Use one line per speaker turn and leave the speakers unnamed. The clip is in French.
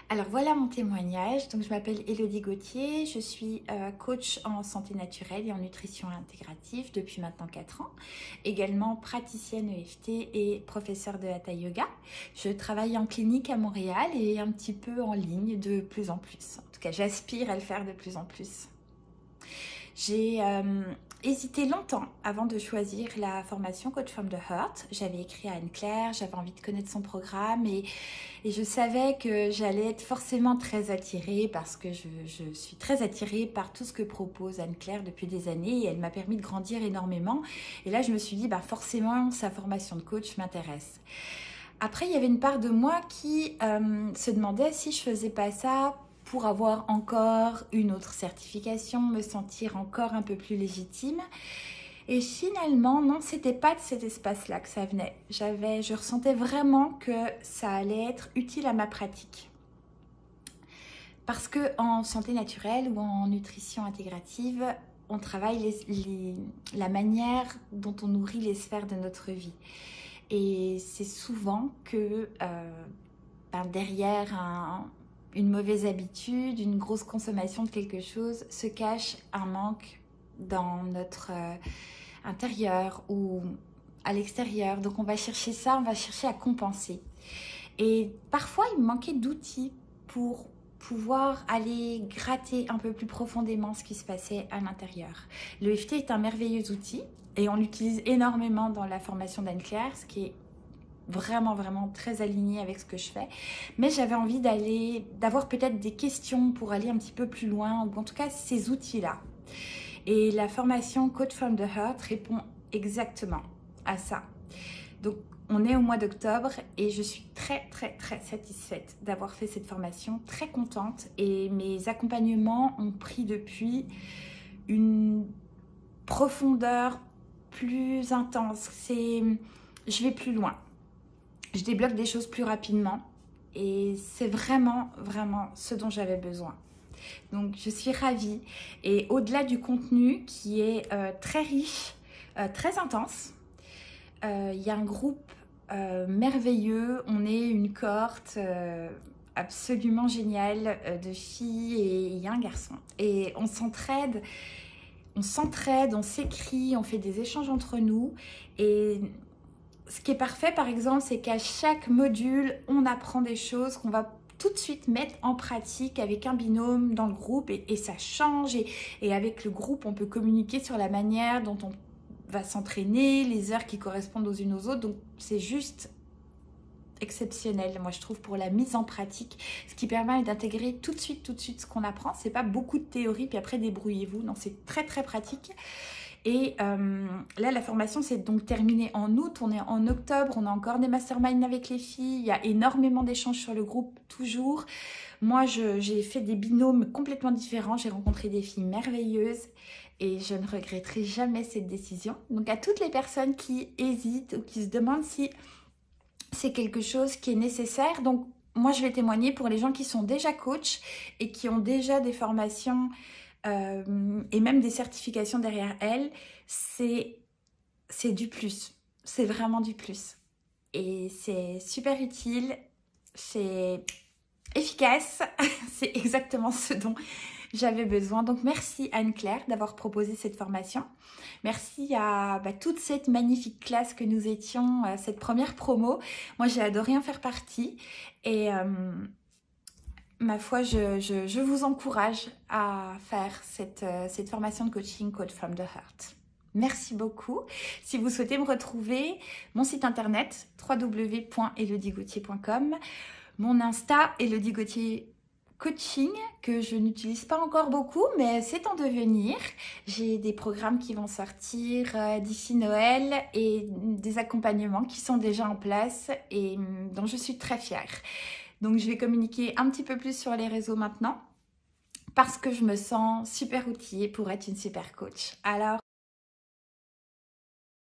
Alors voilà mon témoignage. Donc je m'appelle Élodie Gauthier, je suis coach en santé naturelle et en nutrition intégrative depuis maintenant 4 ans. Également praticienne EFT et professeure de Hatha Yoga. Je travaille en clinique à Montréal et un petit peu en ligne de plus en plus. En tout cas, j'aspire à le faire de plus en plus. J'ai hésité longtemps avant de choisir la formation Coach from the Heart. J'avais écrit à Anne-Claire, j'avais envie de connaître son programme et je savais que j'allais être forcément très attirée parce que je suis très attirée par tout ce que propose Anne-Claire depuis des années et elle m'a permis de grandir énormément. Et là, je me suis dit, forcément, sa formation de coach m'intéresse. Après, il y avait une part de moi qui se demandait si je faisais pas ça pour avoir encore une autre certification, me sentir encore un peu plus légitime. Et finalement, non, c'était pas de cet espace-là que ça venait. Je ressentais vraiment que ça allait être utile à ma pratique. Parce que en santé naturelle ou en nutrition intégrative, on travaille la manière dont on nourrit les sphères de notre vie. Et c'est souvent que derrière une mauvaise habitude, une grosse consommation de quelque chose, se cache un manque dans notre intérieur ou à l'extérieur. Donc on va chercher ça, on va chercher à compenser. Et parfois il me manquait d'outils pour pouvoir aller gratter un peu plus profondément ce qui se passait à l'intérieur. L'EFT est un merveilleux outil et on l'utilise énormément dans la formation d'Anne-Claire, ce qui est vraiment très aligné avec ce que je fais, mais j'avais envie d'avoir peut-être des questions pour aller un petit peu plus loin, ou en tout cas ces outils-là. Et la formation Coach from the Heart répond exactement à ça. Donc on est au mois d'octobre et je suis très satisfaite d'avoir fait cette formation, très contente, et mes accompagnements ont pris depuis une profondeur plus intense. Je vais plus loin. Je débloque des choses plus rapidement et c'est vraiment ce dont j'avais besoin. Donc je suis ravie et au-delà du contenu qui est très riche, très intense, il y a un groupe merveilleux, on est une cohorte absolument géniale de filles et il y a un garçon. Et on s'entraide, on s'écrit, on fait des échanges entre nous et ce qui est parfait, par exemple, c'est qu'à chaque module, on apprend des choses qu'on va tout de suite mettre en pratique avec un binôme dans le groupe et ça change. Et avec le groupe, on peut communiquer sur la manière dont on va s'entraîner, les heures qui correspondent aux unes aux autres. Donc, c'est juste exceptionnel, moi je trouve, pour la mise en pratique, ce qui permet d'intégrer tout de suite ce qu'on apprend. C'est pas beaucoup de théorie, puis après débrouillez-vous. Non, c'est très pratique. Et là, la formation s'est donc terminée en août, on est en octobre, on a encore des masterminds avec les filles, il y a énormément d'échanges sur le groupe, toujours. Moi, j'ai fait des binômes complètement différents, j'ai rencontré des filles merveilleuses et je ne regretterai jamais cette décision. Donc à toutes les personnes qui hésitent ou qui se demandent si c'est quelque chose qui est nécessaire, donc moi je vais témoigner pour les gens qui sont déjà coachs et qui ont déjà des formations et même des certifications derrière elles, c'est du plus. C'est vraiment du plus. Et c'est super utile, c'est efficace, c'est exactement ce dont j'avais besoin. Donc merci Anne-Claire d'avoir proposé cette formation. Merci à toute cette magnifique classe que nous étions, cette première promo. Moi j'ai adoré en faire partie et ma foi, je vous encourage à faire cette formation de coaching Coach from the Heart. Merci beaucoup. Si vous souhaitez me retrouver, mon site internet www.elodiegauthier.com, mon Insta Élodie Gauthier Coaching, que je n'utilise pas encore beaucoup, mais c'est en devenir. J'ai des programmes qui vont sortir d'ici Noël et des accompagnements qui sont déjà en place et dont je suis très fière. Donc je vais communiquer un petit peu plus sur les réseaux maintenant parce que je me sens super outillée pour être une super coach. Alors